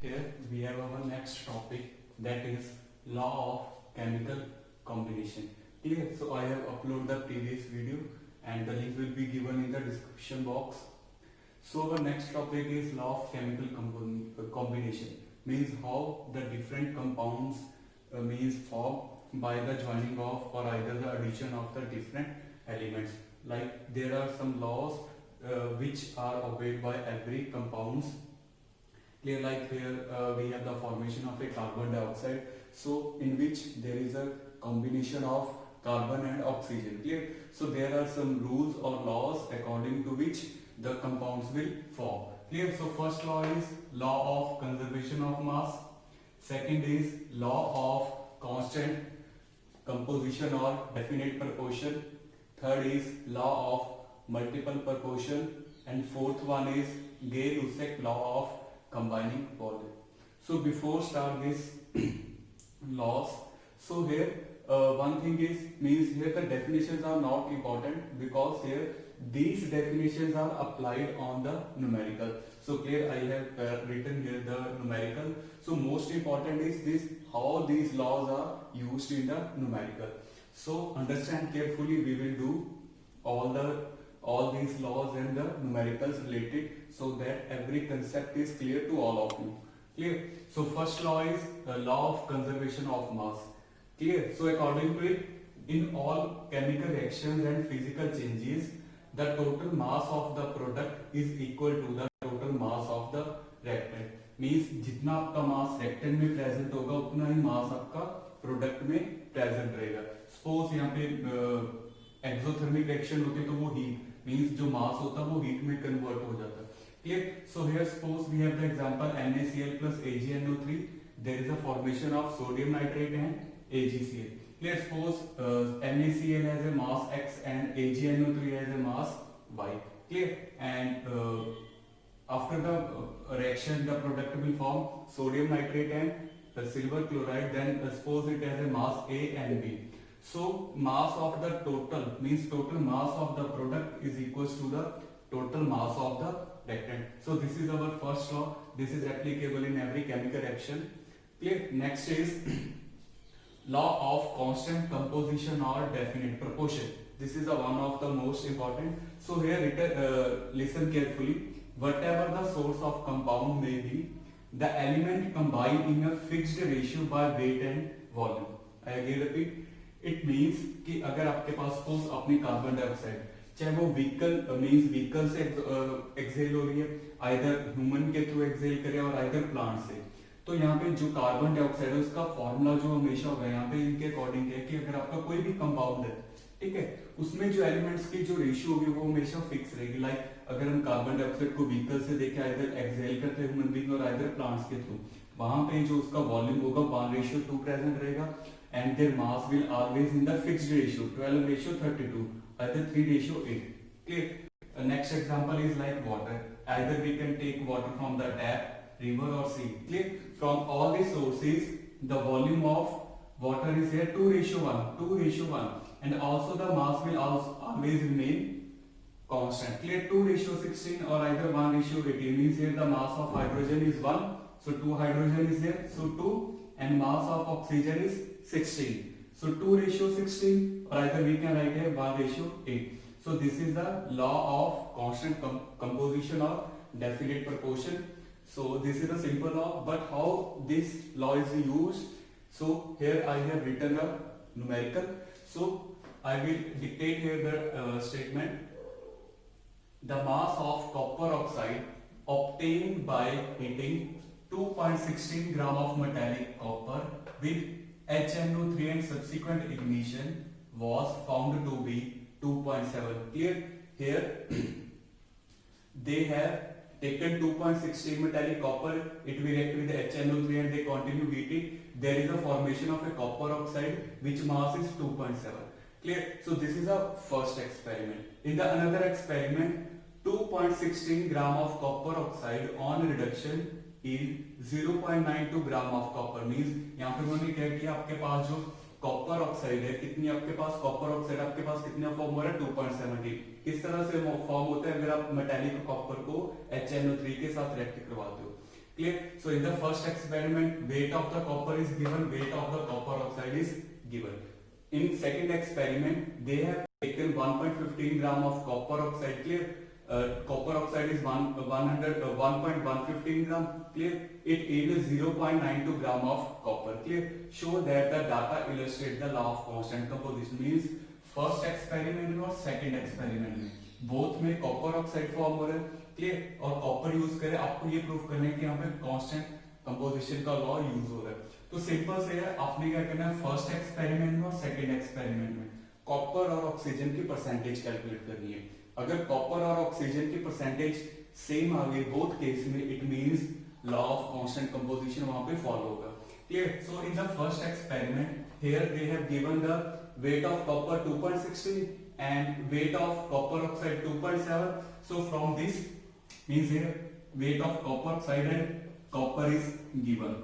Here we have our next topic, that is law of chemical combination. Clear? So I have uploaded the previous video and the link will be given in the description box. So our next topic is law of chemical combination. Means how the different compounds means formed by the joining of or either the addition of the different elements. Like there are some laws which are obeyed by every compounds. Clear? Like here we have the formation of a carbon dioxide, so in which there is a combination of carbon and oxygen. Clear? So there are some rules or laws according to which the compounds will form. Clear? So first law is law of conservation of mass. Second is law of constant composition or definite proportion. Third is law of multiple proportion, and fourth one is Gay-Lussac law of combining volume. So before start this laws, so here one thing is means here the definitions are not important because here these definitions are applied on the numerical. So clear, I have written here the numerical. So most important is this, how these laws are used in the numerical. So understand carefully, we will do all these laws and the numericals related so that every concept is clear to all of you. Clear? So first law is the law of conservation of mass. Clear? So according to it, in all chemical reactions and physical changes, the total mass of the product is equal to the total mass of the reactant. Means जितना आपका मास reactant में present होगा उतना ही मास आपका product में present रहेगा. Suppose यहाँ पे एक्सोथर्मिक रिएक्शन होती है तो वो हीट मींस जो मास होता है वो हीट में कन्वर्ट हो जाता है. Clear? So here suppose we have the example NaCl plus AgNO3. There is a formation of sodium nitrate and AgCl. Clear? Suppose NaCl has a mass X and AgNO3 has a mass Y. Clear? And after the reaction, the product will form sodium nitrate and the silver chloride. Then suppose it has a mass A and B. So mass of the total means total mass of the product is equals to the total mass of the reactant. So this is our first law. This is applicable in every chemical reaction. Clear? Next is law of constant composition or definite proportion. This is one of the most important. So here listen carefully. Whatever the source of compound may be, the element combine in a fixed ratio by weight and volume. I again repeat. It means कि अगर आपके पास suppose अपनी carbon dioxide चाहे वो vehicle से exhale हो रही है, आइदर ह्यूमन के थ्रू एक्सहेल करे और आइदर प्लांट से, तो यहाँ पे जो कार्बन डाइऑक्साइड है उसका फॉर्मूला जो हमेशा होगा यहाँ पे इनके अकॉर्डिंग है कि अगर आपका कोई भी कंपाउंड है, ठीक है, उसमें जो एलिमेंट्स की जो रेशियो होगी वो हमेशा फिक्स रहेगी. लाइक अगर हम कार्बन डाइऑक्साइड को व्हीकल से देखें, आइदर एक्सहेल करते हैं ह्यूमन बीइंग और आइदर प्लांट्स के थ्रू, वहां पे जो उसका वॉल्यूम होगा 1:2 प्रेजेंट रहेगा and their mass will always in the fixed ratio 12:32, either 3:8. Okay. Next example is like water. Either we can take water from the tap, river or sea. Clear? From all these sources, the volume of water is here 2:1, and also the mass will always remain constant. Clear? 2:16 or either 1:18 means here the mass of hydrogen is 1, so 2 hydrogen is there, so 2, and mass of oxygen is 16. So 2:16, or either we can write here 1:8. So this is the law of constant composition or definite proportion. So this is a simple law, but how this law is used? So here I have written a numerical. So I will dictate here the statement. The mass of copper oxide obtained by heating 2.16 gram of metallic copper with HNO3 and subsequent ignition was found to be 2.7. Clear? Here they have taken 2.16 metallic copper, it will react with the HNO3 and they continue heating. There is a formation of a copper oxide which mass is 2.7. Clear? So this is a first experiment. In the another experiment, 2.16 gram of copper oxide on reduction is 0.92 gram of copper. Means यहाँ पे उन्होंने क्या किया, आपके पास जो copper oxide है, कितनी आपके पास कॉपर ऑक्साइड आपके पास कितना फॉर्म हो रहा है 2.70. किस तरह से फॉर्म होता है अगर आप मेटालिक कॉपर को HNO3 के साथ रिएक्ट करवाते हो. Clear? So in the first experiment, weight of the copper is given, weight of the copper oxide is given. In second experiment, they have taken 1.15 gram of copper oxide. Clear? Copper oxide is 1.115 gram. Clear? It yields 0.92 gram of copper. Clear? Show that the data illustrate the law of constant composition. Means first experiment में और second experiment में both में copper oxide form हो रहा है. Clear? और copper use करें, आपको ये प्रूफ करना है कि यहाँ पे कांस्टेंट कंपोजिशन का लॉ यूज हो रहा है. तो सिंपल से है, आपने क्या करना है, फर्स्ट एक्सपेरिमेंट में और सेकंड एक्सपेरिमेंट में कॉपर और ऑक्सीजन की परसेंटेज कैलकुलेट करनी है. अगर कॉपर और ऑक्सीजन की परसेंटेज सेम आ गई बोथ केस में, it means law of constant composition वहां पे फॉलो होगा. Clear? So in the first experiment here they have given the weight of copper 2.16 and weight of copper oxide 2.7. So from this means here weight of copper oxide and copper is given.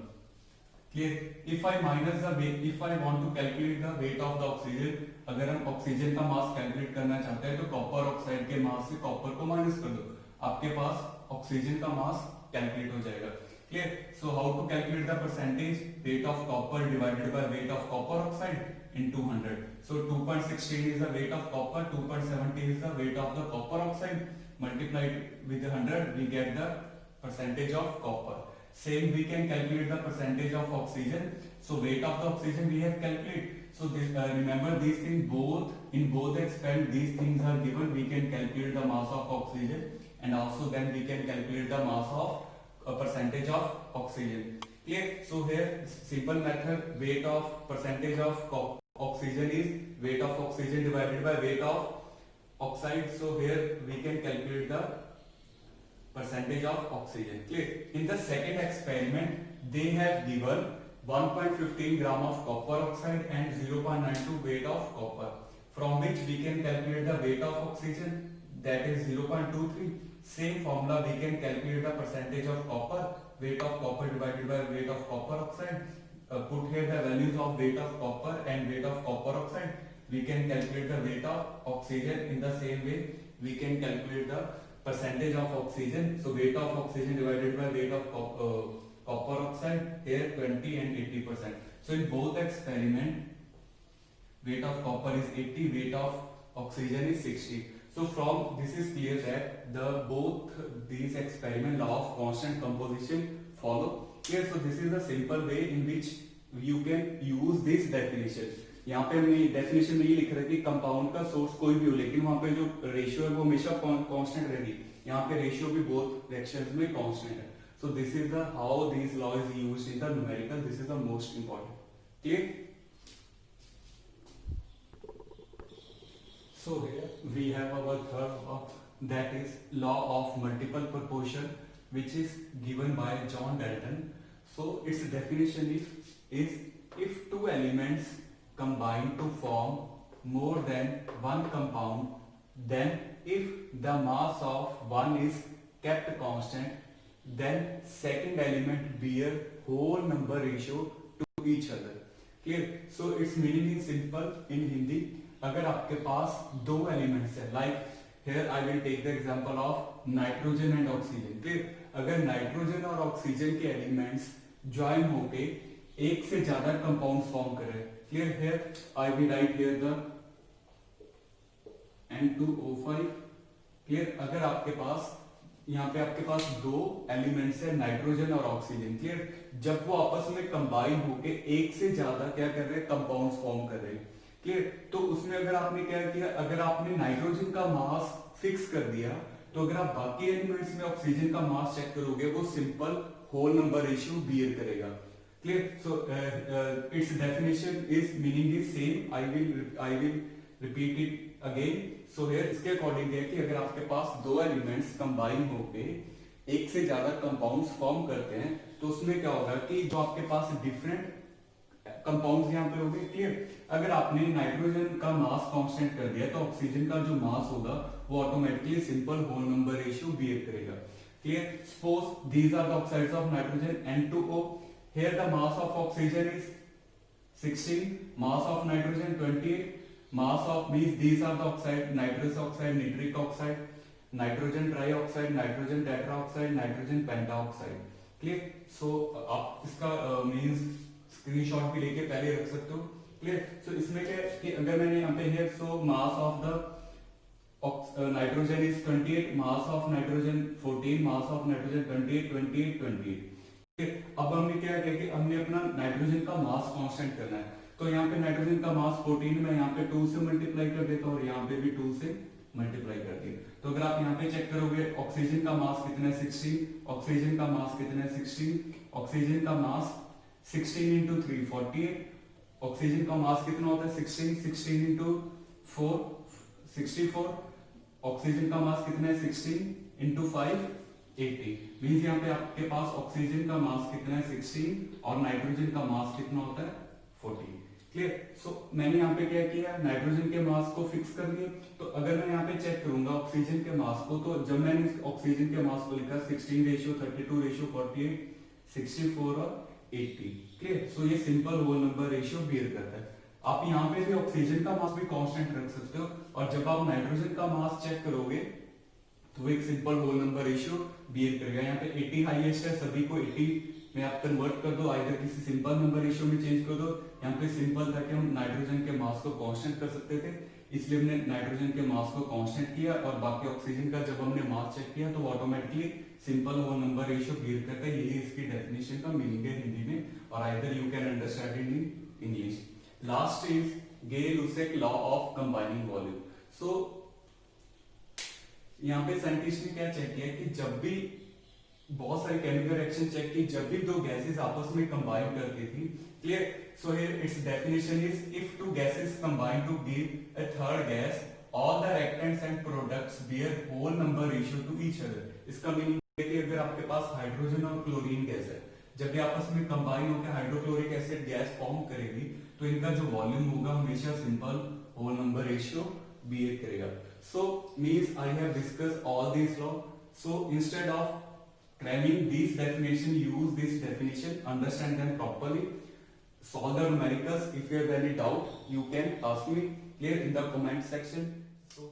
Clear? If I minus the weight, if I want to calculate the weight of the oxygen, अगर हम oxygen का mass calculate करना चाहते हैं तो copper oxide के मास से copper को माइनस कर दो, आपके पास ऑक्सीजन का मास कैलकुलेट हो जाएगा. Clear? So how to calculate the percentage? Weight of copper divided by weight of copper oxide into 100. So 2.16 is the weight of copper, 2.70 is the weight of the copper oxide. Multiplied with 100, we get the percentage of copper. Same we can calculate the percentage of oxygen. So weight of the oxygen we have calculated. So this, remember these things both in both experiment these things are given. We can calculate the mass of oxygen and also then we can calculate the mass of percentage of oxygen. Clear? So here simple method, weight of percentage of oxygen is weight of oxygen divided by weight of oxide. So here we can calculate the percentage of oxygen. Clear? In the second experiment they have given 1.15 gram of copper oxide and 0.92 weight of copper, from which we can calculate the weight of oxygen, that is 0.23. Same formula we can calculate the percentage of copper, weight of copper divided by weight of copper oxide. Put here the values of weight of copper and weight of copper oxide. We can calculate the weight of oxygen. In the same way we can calculate the percentage of oxygen. So weight of oxygen divided by weight of copper oxide, here 20 and 80%. So in both experiment weight of copper is 80, weight of oxygen is 60. So from this is clear that the both these experiment law of constant composition follow. Clear? So this is the simple way in which you can use this definition. यहाँ पे हमने definition में ये लिख रहा है कि compound का सोर्स कोई भी हो लेकिन वहाँ पे जो रेशियो है वो हमेशा कांस्टेंट रहेगी. यहाँ पे रेशियो भी बोथ रिएक्शंस में कांस्टेंट है. So this is the how this law is used in the numerical. This is the most important. Clear? So here we have our third law, that is law of multiple proportion, which is given by John Dalton. So its definition is if two elements combine to form more than one compound, then if the mass of one is kept constant, then second element bear whole number ratio to each other. Clear? So its meaning is simple in Hindi. अगर आपके पास दो elements है, like here I will take the example of nitrogen and oxygen. फिर अगर nitrogen और oxygen के elements join होके एक से ज्यादा कंपाउंड्स फॉर्म कर रहे हैं. Clear? Here I will write here the N2O5. Clear? अगर आपके पास यहाँ पे आपके पास दो एलिमेंट्स है नाइट्रोजन और ऑक्सीजन. क्लियर? जब वो आपस में कंबाइन होके एक से ज्यादा क्या कर रहे हैं, कंपाउंड्स फॉर्म कर रहे हैं. क्लियर? तो उसमें अगर आपने क्या किया, अगर आपने नाइट्रोजन का मास फिक्स कर दिया तो अगर आप बाकी एलिमेंट्स में ऑक्सीजन का मास चेक करोगे वो simple whole number ratio bear करेगा. Clear? So its definition is meaning is same. I will repeat it again. So here इसके अकॉर्डिंग है कि अगर आपके पास दो एलिमेंट्स कंबाइन होके एक से ज्यादा कंपाउंड्स फॉर्म करते हैं तो उसमें क्या होगा कि जो आपके पास डिफरेंट कंपाउंड्स यहाँ पे हो गए. क्लियर? अगर आपने नाइट्रोजन का मास कांस्टेंट कर दिया तो ऑक्सीजन का जो मास होगा वो automatically simple whole number ratio behave करेगा. Clear? Suppose these are the oxides of nitrogen N2O. Here the mass of oxygen is 16, mass of nitrogen 28, mass of these are the oxide, nitrous oxide, nitric oxide, nitrogen trioxide, nitrogen tetraoxide, nitrogen pentaoxide. Clear. So आप इसका means screenshot भी लेके पहले रख सकते हो। Clear. सो इसमें क्या है कि अगर मैंने यहाँ पे है so mass of the nitrogen is 28, mass of nitrogen 14, mass of nitrogen 28, 28, 28। अब हमने क्या किया कि हमने अपना नाइट्रोजन का मास कांस्टेंट करना है, तो यहाँ पे नाइट्रोजन का मास 14 में यहाँ पे 2 से मल्टीप्लाई कर देता हूँ और यहाँ पे भी 2 से मल्टीप्लाई कर दिया। तो अगर आप यहाँ पे चेक करोगे ऑक्सीजन का मास कितना है 16, ऑक्सीजन का मास कितना है 16, ऑक्सीजन का मास 16 इंटू 3 48, ऑक्सीजन का मास कितना होता है 16, 16 इंटू 4 64, ऑक्सीजन का मास कितना है 16 इंटू 5 80। मीन्स यहाँ पे आपके पास ऑक्सीजन का मास कितना है 16 और नाइट्रोजन का मास कितना होता है 40। क्लियर। सो मैंने यहाँ पे क्या किया, नाइट्रोजन के मास को फिक्स कर दिया। तो अगर मैं यहाँ पे चेक करूंगा ऑक्सीजन के मास को, तो जब मैंने ऑक्सीजन के मास को लिखा 16 रेशियो 32 रेशियो 48 64 और 80। क्लियर। सो ये simple whole number ratio bear करता है। आप यहाँ पे भी ऑक्सीजन का मास भी कांस्टेंट रख सकते हो, और जब आप नाइट्रोजन का मास चेक करोगे तो एक simple whole number ratio behave करेगा। यहाँ पे 80 हाईएस्ट है, सभी को 80 में आप कन्वर्ट कर दो, आइदर किसी सिंपल नंबर रेशियो में चेंज कर दो। यहाँ पे सिंपल था कि हम नाइट्रोजन के मास को कांस्टेंट कर सकते थे, इसलिए हमने नाइट्रोजन के मास को कांस्टेंट किया, और बाकी ऑक्सीजन का जब हमने मास चेक किया तो automatically simple whole number ratio behave करता है। यही इसकी डेफिनेशन का मीनिंग है हिंदी में, और either you can understand it in English. Last is Gay Lussac law of combining volume. So यहाँ पे साइंटिस्ट ने क्या चेक किया कि जब भी बहुत सारी केमिकल रिएक्शन चेक की, जब भी दो गैसेस आपस में कंबाइन करती थी। Clear. So here its definition is if two gases combine to give a third gas, all the reactants and products bear whole number ratio to each other. इसका meaning है कि अगर आपके पास हाइड्रोजन और क्लोरीन गैस है, जब ये आपस में कंबाइन होकर हाइड्रोक्लोरिक एसिड गैस फॉर्म करेगी, तो इनका जो वॉल्यूम होगा हमेशा simple whole number ratio behave करेगा। So means I have discussed all these law. So instead of cramming these definition, use this definition, understand them properly, solve the numericals. If you have any doubt, you can ask me here in the comment section. So